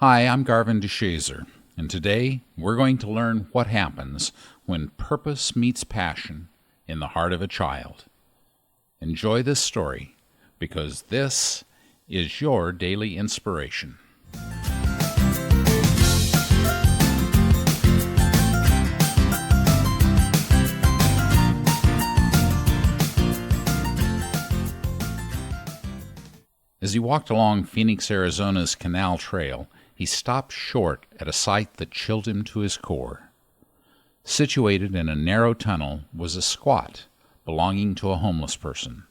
Hi, I'm Garvin DeShazer, and today we're going to learn what happens when purpose meets passion in the heart of a child. Enjoy this story, because this is your daily inspiration. As he walked along Phoenix, Arizona's Canal Trail, he stopped short at a sight that chilled him to his core. Situated in a narrow tunnel was a squat belonging to a homeless person,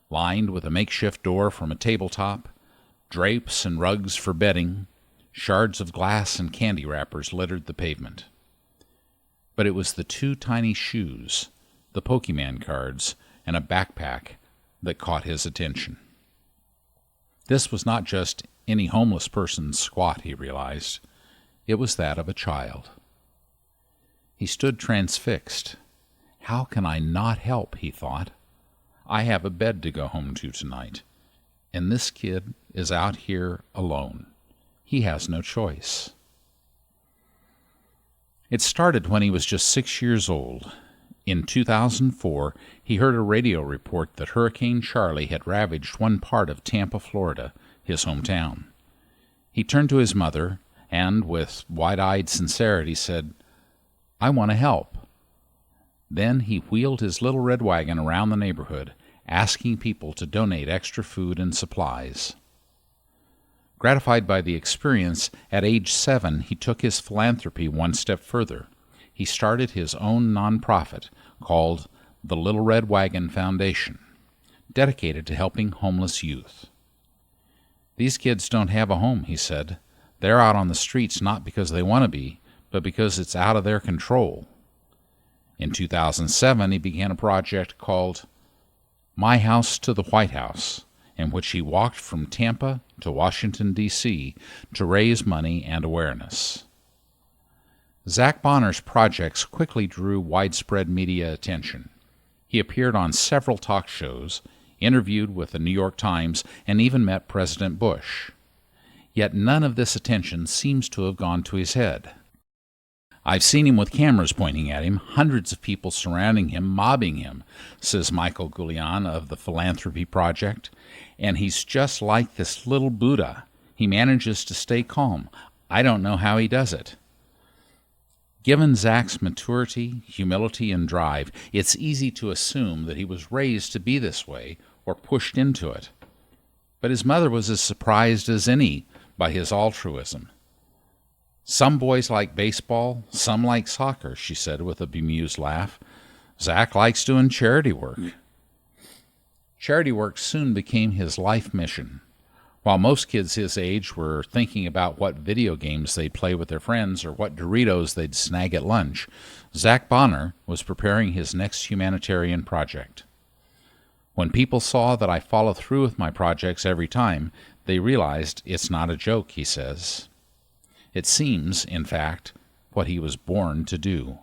lined with a makeshift door from a tabletop, drapes and rugs for bedding, shards of glass and candy wrappers littered the pavement. But it was the two tiny shoes, the Pokemon cards, and a backpack that caught his attention. This was not just any homeless person's squat, he realized. It was that of a child. He stood transfixed. How can I not help, he thought. I have a bed to go home to tonight, and this kid is out here alone. He has no choice. It started when he was just 6 years old. In 2004, he heard a radio report that Hurricane Charley had ravaged one part of Tampa, Florida, his hometown. He turned to his mother and, with wide-eyed sincerity, said, "I want to help." Then he wheeled his little red wagon around the neighborhood, asking people to donate extra food and supplies. Gratified by the experience, at age 7, he took his philanthropy one step further. He started his own nonprofit called the Little Red Wagon Foundation, dedicated to helping homeless youth. "These kids don't have a home," he said. "They're out on the streets not because they want to be, but because it's out of their control." In 2007, he began a project called My House to the White House, in which he walked from Tampa to Washington, D.C. to raise money and awareness. Zach Bonner's projects quickly drew widespread media attention. He appeared on several talk shows, interviewed with the New York Times, and even met President Bush. Yet none of this attention seems to have gone to his head. "I've seen him with cameras pointing at him, hundreds of people surrounding him, mobbing him," says Michael Goulian of the Philanthropy Project, "and he's just like this little Buddha. He manages to stay calm. I don't know how he does it." Given Zach's maturity, humility, and drive, it's easy to assume that he was raised to be this way or pushed into it. But his mother was as surprised as any by his altruism. "Some boys like baseball, some like soccer," she said with a bemused laugh. "Zach likes doing charity work." Charity work soon became his life mission. While most kids his age were thinking about what video games they'd play with their friends or what Doritos they'd snag at lunch, Zach Bonner was preparing his next humanitarian project. "When people saw that I follow through with my projects every time, they realized it's not a joke," he says. It seems, in fact, what he was born to do.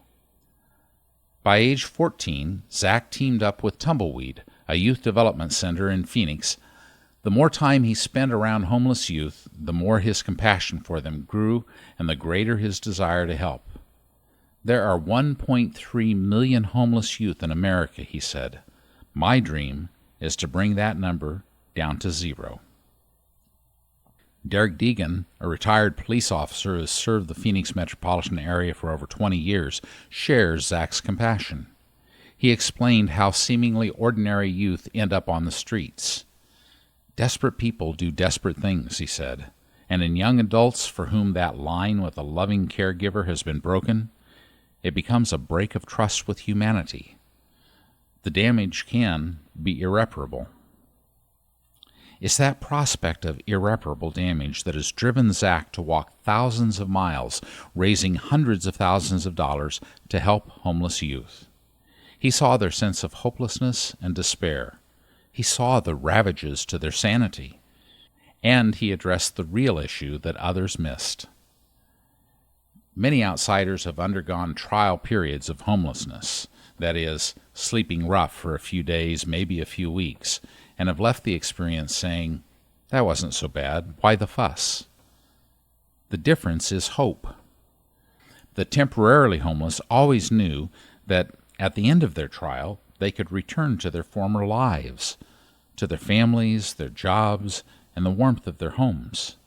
By age 14, Zach teamed up with Tumbleweed, a youth development center in Phoenix. The more time he spent around homeless youth, the more his compassion for them grew and the greater his desire to help. "There are 1.3 million homeless youth in America," he said. "My dream is to bring that number down to 0. Derek Deegan, a retired police officer who has served the Phoenix metropolitan area for over 20 years, shares Zach's compassion. He explained how seemingly ordinary youth end up on the streets. "Desperate people do desperate things," he said, "and in young adults for whom that line with a loving caregiver has been broken, it becomes a break of trust with humanity. The damage can be irreparable." It's that prospect of irreparable damage that has driven Zach to walk thousands of miles, raising hundreds of thousands of dollars to help homeless youth. He saw their sense of hopelessness and despair. He saw the ravages to their sanity. And he addressed the real issue that others missed. Many outsiders have undergone trial periods of homelessness, that is, sleeping rough for a few days, maybe a few weeks, and have left the experience saying, "That wasn't so bad. Why the fuss?" The difference is hope. The temporarily homeless always knew that at the end of their trial, they could return to their former lives, to their families, their jobs, and the warmth of their homes.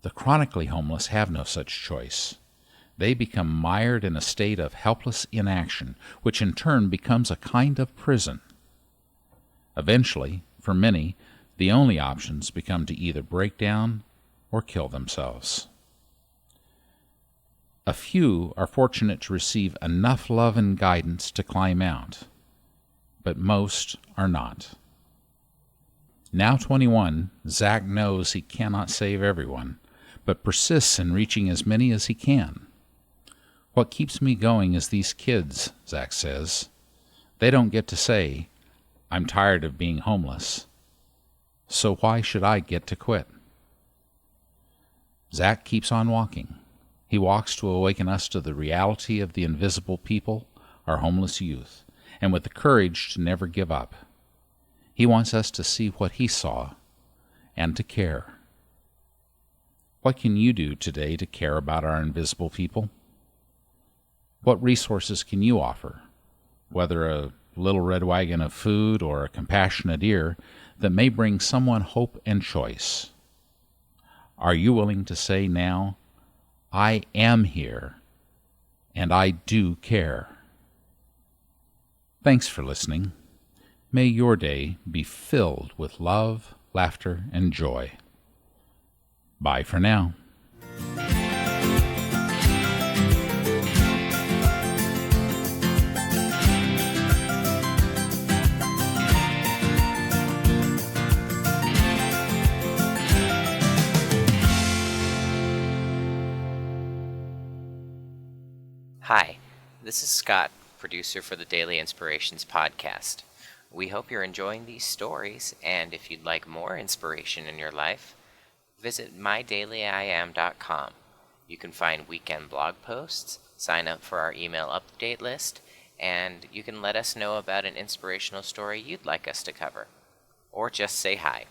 The chronically homeless have no such choice. They become mired in a state of helpless inaction, which in turn becomes a kind of prison. Eventually, for many, the only options become to either break down or kill themselves. A few are fortunate to receive enough love and guidance to climb out, but most are not. Now 21, Zach knows he cannot save everyone, but persists in reaching as many as he can. What keeps me going is these kids, Zach says. They don't get to say, I'm tired of being homeless, so why should I get to quit? Zach keeps on walking. He walks to awaken us to the reality of the invisible people, our homeless youth, and with the courage to never give up. He wants us to see what he saw and to care. What can you do today to care about our invisible people? What resources can you offer, whether a little red wagon of food or a compassionate ear, that may bring someone hope and choice? Are you willing to say now, I am here, and I do care? Thanks for listening. May your day be filled with love, laughter, and joy. Bye for now. Hi, this is Scott, producer for the Daily Inspirations podcast. We hope you're enjoying these stories, and if you'd like more inspiration in your life, visit mydailyim.com. You can find weekend blog posts, sign up for our email update list, and you can let us know about an inspirational story you'd like us to cover. Or just say hi.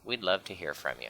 We'd love to hear from you.